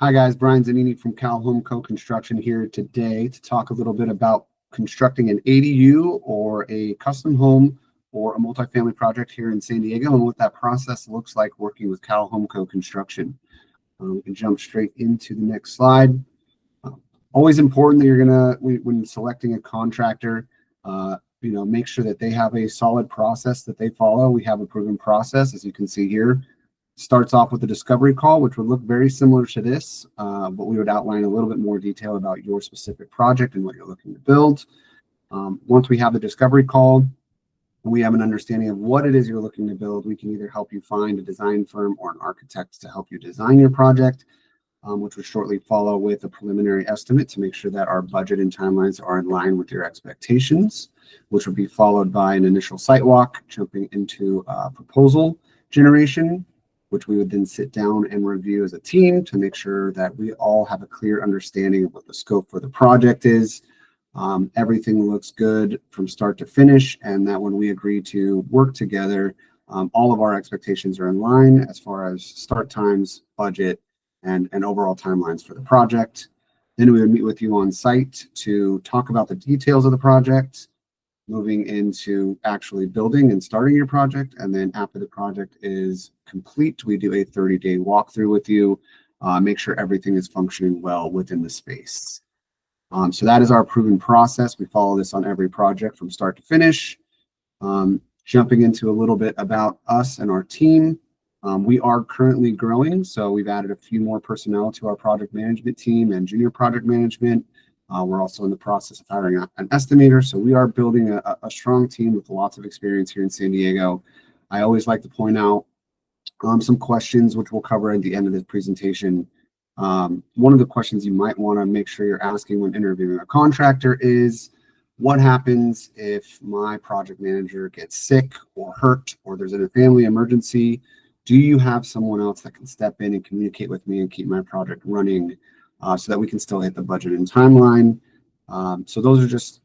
Hi guys, Brian Zanini from CalHomeCo Construction here today to talk a little bit about constructing an ADU or a custom home or a multifamily project here in San Diego and what that process looks like working with CalHomeCo Construction. We can jump straight into the next slide. Always important that you're when selecting a contractor, make sure that they have a solid process that they follow. We have a proven process, as you can see here. Starts off with a discovery call, which would look very similar to this, but we would outline a little bit more detail about your specific project and what you're looking to build. Once we have the discovery call, we have an understanding of what it is you're looking to build. We can either help you find a design firm or an architect to help you design your project, which would shortly follow with a preliminary estimate to make sure that our budget and timelines are in line with your expectations, which would be followed by an initial site walk, jumping into proposal generation, which we would then sit down and review as a team to make sure that we all have a clear understanding of what the scope for the project is. Everything looks good from start to finish, and that when we agree to work together, all of our expectations are in line as far as start times, budget, and overall timelines for the project. Then we would meet with you on site to talk about the details of the project, moving into actually building and starting your project. And then after the project is complete, we do a 30-day walkthrough with you, make sure everything is functioning well within the space. So that is our proven process. We follow this on every project from start to finish. Jumping into a little bit about us and our team. We are currently growing, so we've added a few more personnel to our project management team and junior project management. We're also in the process of hiring an estimator. So we are building a strong team with lots of experience here in San Diego. I always like to point out some questions, which we'll cover at the end of this presentation. One of the questions you might want to make sure you're asking when interviewing a contractor is, what happens if my project manager gets sick or hurt or there's a family emergency? Do you have someone else that can step in and communicate with me and keep my project running? So that we can still hit the budget and timeline. So those are just,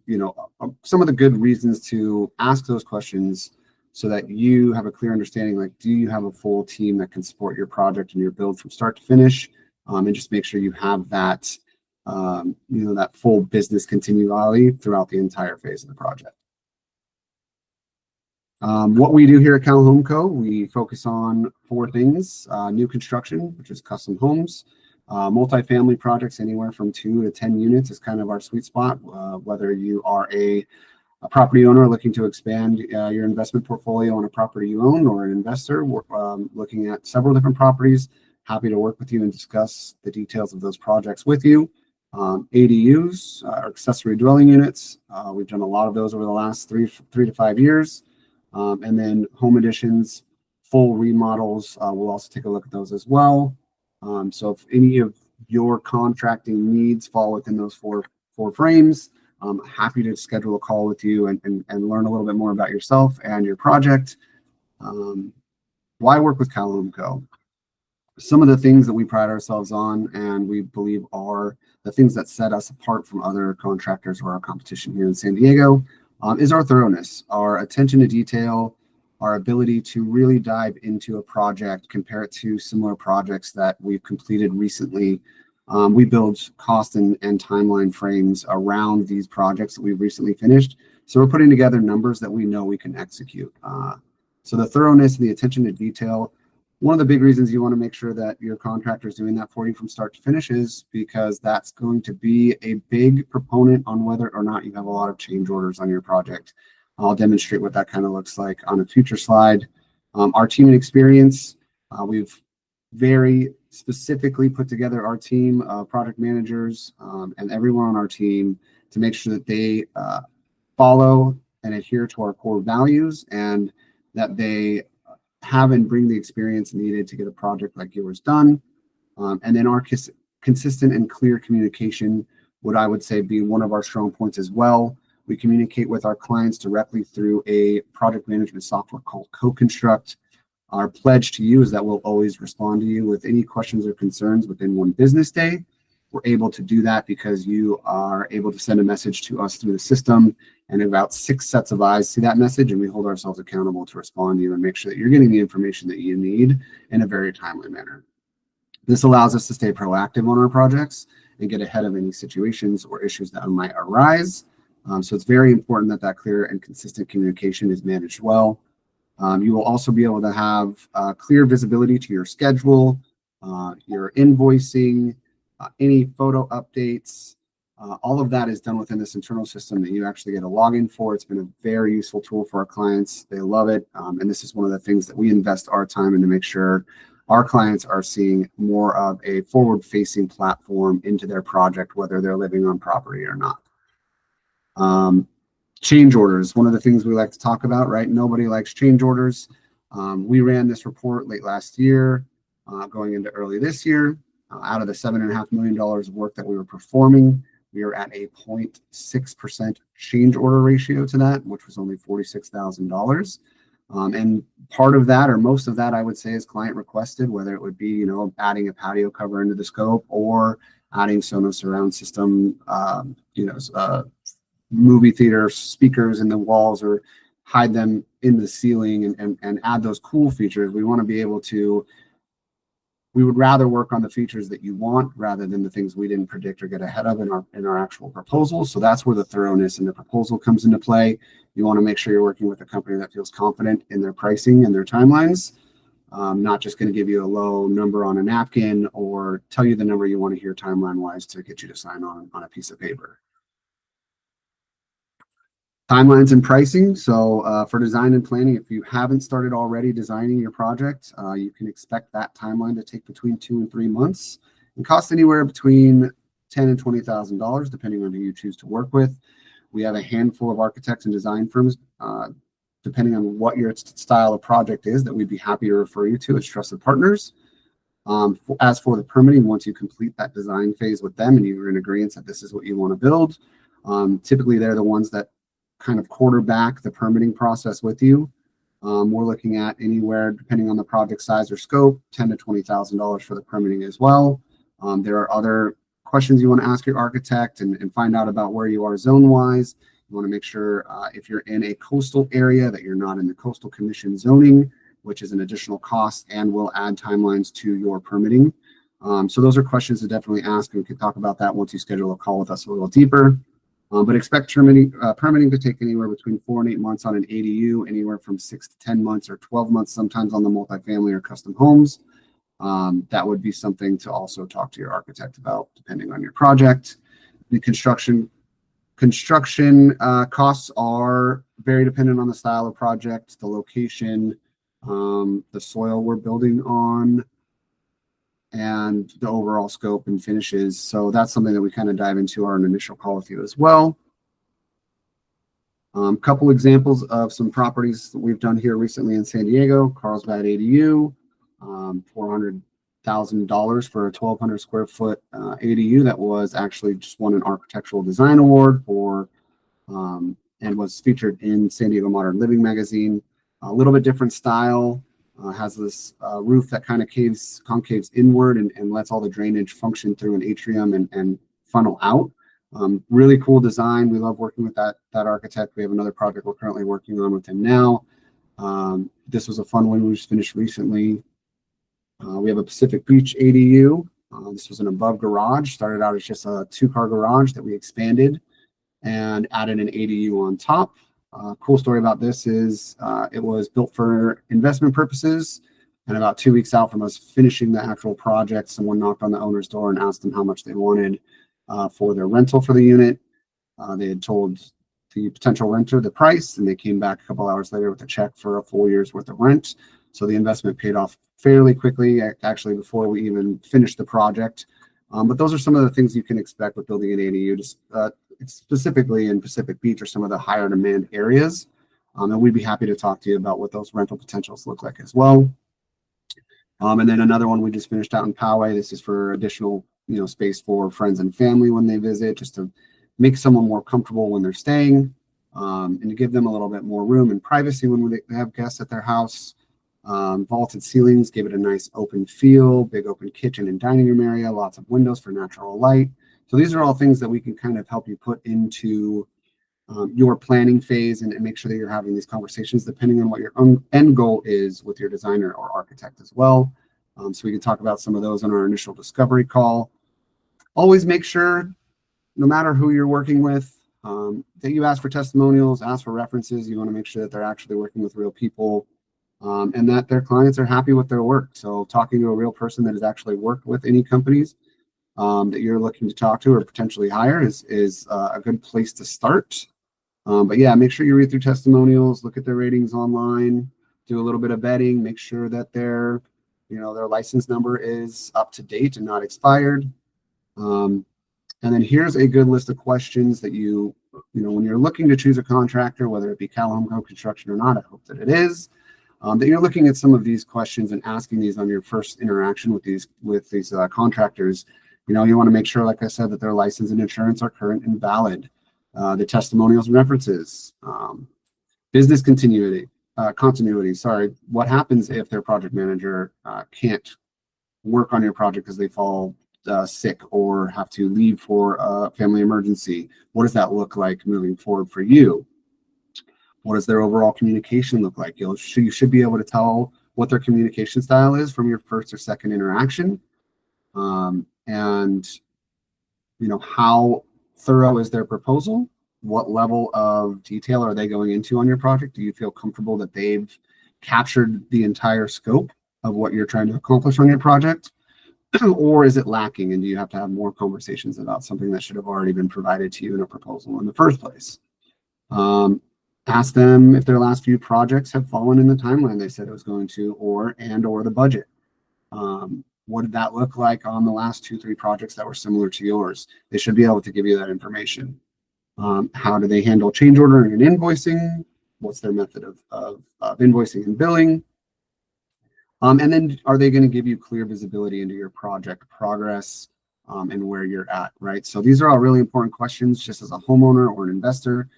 some of the good reasons to ask those questions so that you have a clear understanding, like, do you have a full team that can support your project and your build from start to finish? And just make sure you have that, that full business continuity throughout the entire phase of the project. What we do here at CalHomeCo, we focus on 4 things: new construction, which is custom homes. Multifamily projects anywhere from 2 to 10 units is kind of our sweet spot. Whether you are a property owner looking to expand your investment portfolio on a property you own, or an investor looking at several different properties, happy to work with you and discuss the details of those projects with you. ADUs, accessory dwelling units. We've done a lot of those over the last 3 to 5 years. And then home additions, full remodels. We'll also take a look at those as well. So if any of your contracting needs fall within those four frames, I'm happy to schedule a call with you and learn a little bit more about yourself and your project. Why work with CalHomeCo? Some of the things that we pride ourselves on and we believe are the things that set us apart from other contractors or our competition here in San Diego is our thoroughness, our attention to detail, our ability to really dive into a project, compare it to similar projects that we've completed recently. We build cost and timeline frames around these projects that we've recently finished. So we're putting together numbers that we know we can execute. So the thoroughness and the attention to detail, one of the big reasons you want to make sure that your contractor is doing that for you from start to finish is because that's going to be a big proponent on whether or not you have a lot of change orders on your project. I'll demonstrate what that kind of looks like on a future slide. Our team and experience, we've very specifically put together our team of project managers and everyone on our team to make sure that they follow and adhere to our core values and that they have and bring the experience needed to get a project like yours done. And then our consistent and clear communication would, I would say, be one of our strong points as well. We communicate with our clients directly through a project management software called CoConstruct. Our pledge to you is that we'll always respond to you with any questions or concerns within 1 business day. We're able to do that because you are able to send a message to us through the system, and about 6 sets of eyes see that message, and we hold ourselves accountable to respond to you and make sure that you're getting the information that you need in a very timely manner. This allows us to stay proactive on our projects and get ahead of any situations or issues that might arise. So it's very important that that clear and consistent communication is managed well. You will also be able to have clear visibility to your schedule, your invoicing, any photo updates. All of that is done within this internal system that you actually get a login for. It's been a very useful tool for our clients. They love it. And this is one of the things that we invest our time in to make sure our clients are seeing more of a forward-facing platform into their project, whether they're living on property or not. Change orders, one of the things we like to talk about, right? Nobody likes change orders. We ran this report late last year, going into early this year. Out of the $7.5 million of work that we were performing, we are at a 0.6% change order ratio to that, which was only $46,000. And part of that, or most of that, I would say, is client requested, whether it would be, adding a patio cover into the scope or adding Sonos surround system, movie theater speakers in the walls, or hide them in the ceiling and add those cool features. We want to be able to, we would rather work on the features that you want rather than the things we didn't predict or get ahead of in our actual proposal. So that's where the thoroughness in the proposal comes into play. You want to make sure you're working with a company that feels confident in their pricing and their timelines, not just going to give you a low number on a napkin or tell you the number you want to hear timeline wise to get you to sign on a piece of paper. Timelines and pricing. So for design and planning, if you haven't started already designing your project, you can expect that timeline to take between 2 and 3 months and cost anywhere between $10,000 and $20,000, depending on who you choose to work with. We have a handful of architects and design firms, depending on what your style of project is, that we'd be happy to refer you to as trusted partners. As for the permitting, once you complete that design phase with them and you're in agreement that this is what you want to build, typically they're the ones that kind of quarterback the permitting process with you. We're looking at anywhere, depending on the project size or scope, $10,000 to $20,000 for the permitting as well. There are other questions you want to ask your architect and find out about where you are zone-wise. You want to make sure if you're in a coastal area that you're not in the coastal commission zoning, which is an additional cost and will add timelines to your permitting. So those are questions to definitely ask, and we can talk about that once you schedule a call with us a little deeper. But expect permitting to take anywhere between 4 and 8 months on an ADU, anywhere from 6 to 10 months or 12 months sometimes on the multifamily or custom homes. That would be something to also talk to your architect about, depending on your project. The construction costs are very dependent on the style of project, the location, the soil we're building on, and the overall scope and finishes. So that's something that we kind of dive into our initial call with you as well. Couple examples of some properties that we've done here recently in San Diego. Carlsbad ADU, $400,000 for a 1,200 square foot ADU that was actually just won an architectural design award for, and was featured in San Diego Modern Living magazine. A little bit different style. Has this roof that kind of concaves inward and lets all the drainage function through an atrium and funnel out. Really cool design. We love working with that architect. We have another project we're currently working on with him now. This was a fun one we just finished recently. We have a Pacific Beach ADU. This was an above garage. Started out as just a 2-car garage that we expanded and added an ADU on top. Cool story about this is it was built for investment purposes, and about 2 weeks out from us finishing the actual project, someone knocked on the owner's door and asked them how much they wanted for their rental for the unit. They had told the potential renter the price, and they came back a couple hours later with a check for a full year's worth of rent. So the investment paid off fairly quickly, actually before we even finished the project. But those are some of the things you can expect with building an ADU. Just specifically in Pacific Beach or some of the higher demand areas. And we'd be happy to talk to you about what those rental potentials look like as well. And then another one we just finished out in Poway. This is for additional, space for friends and family when they visit, just to make someone more comfortable when they're staying, and to give them a little bit more room and privacy when they have guests at their house. Vaulted ceilings give it a nice open feel, big open kitchen and dining room area, lots of windows for natural light. So these are all things that we can kind of help you put into your planning phase and make sure that you're having these conversations depending on what your end goal is with your designer or architect as well. So we can talk about some of those on our initial discovery call. Always make sure, no matter who you're working with, that you ask for testimonials, ask for references. You want to make sure that they're actually working with real people, and that their clients are happy with their work. So talking to a real person that has actually worked with any companies that you're looking to talk to or potentially hire is a good place to start. But yeah, make sure you read through testimonials, look at their ratings online, do a little bit of vetting, make sure that their license number is up to date and not expired. And then here's a good list of questions that when you're looking to choose a contractor, whether it be CalHomeCo Construction or not, I hope that it is, that you're looking at some of these questions and asking these on your first interaction with these contractors. You want to make sure, like I said, that their license and insurance are current and valid. The testimonials and references, business continuity. Sorry, what happens if their project manager can't work on your project because they fall sick or have to leave for a family emergency? What does that look like moving forward for you? What does their overall communication look like? You should be able to tell what their communication style is from your first or second interaction, and how thorough is their proposal? What level of detail are they going into on your project? Do you feel comfortable that they've captured the entire scope of what you're trying to accomplish on your project? Or is it lacking, and do you have to have more conversations about something that should have already been provided to you in a proposal in the first place? Ask them if their last few projects have fallen in the timeline they said it was going to, or the budget. What did that look like on the last 2-3 projects that were similar to yours? They should be able to give you that information. How do they handle change ordering and invoicing? What's their method of invoicing and billing? And then are they going to give you clear visibility into your project progress and where you're at, right? So these are all really important questions just as a homeowner or an investor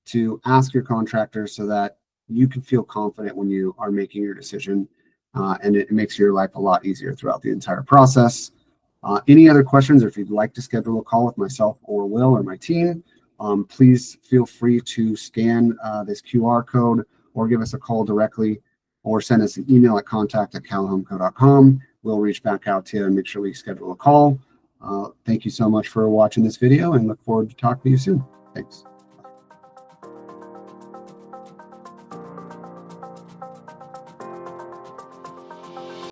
to ask your contractor so that you can feel confident when you are making your decision, and it makes your life a lot easier throughout the entire process. Any other questions, or if you'd like to schedule a call with myself or Will or my team, please feel free to scan this QR code or give us a call directly, or send us an email at contact@calhomeco.com. We'll reach back out to you and make sure we schedule a call. Thank you so much for watching this video, and look forward to talking to you soon. Thanks.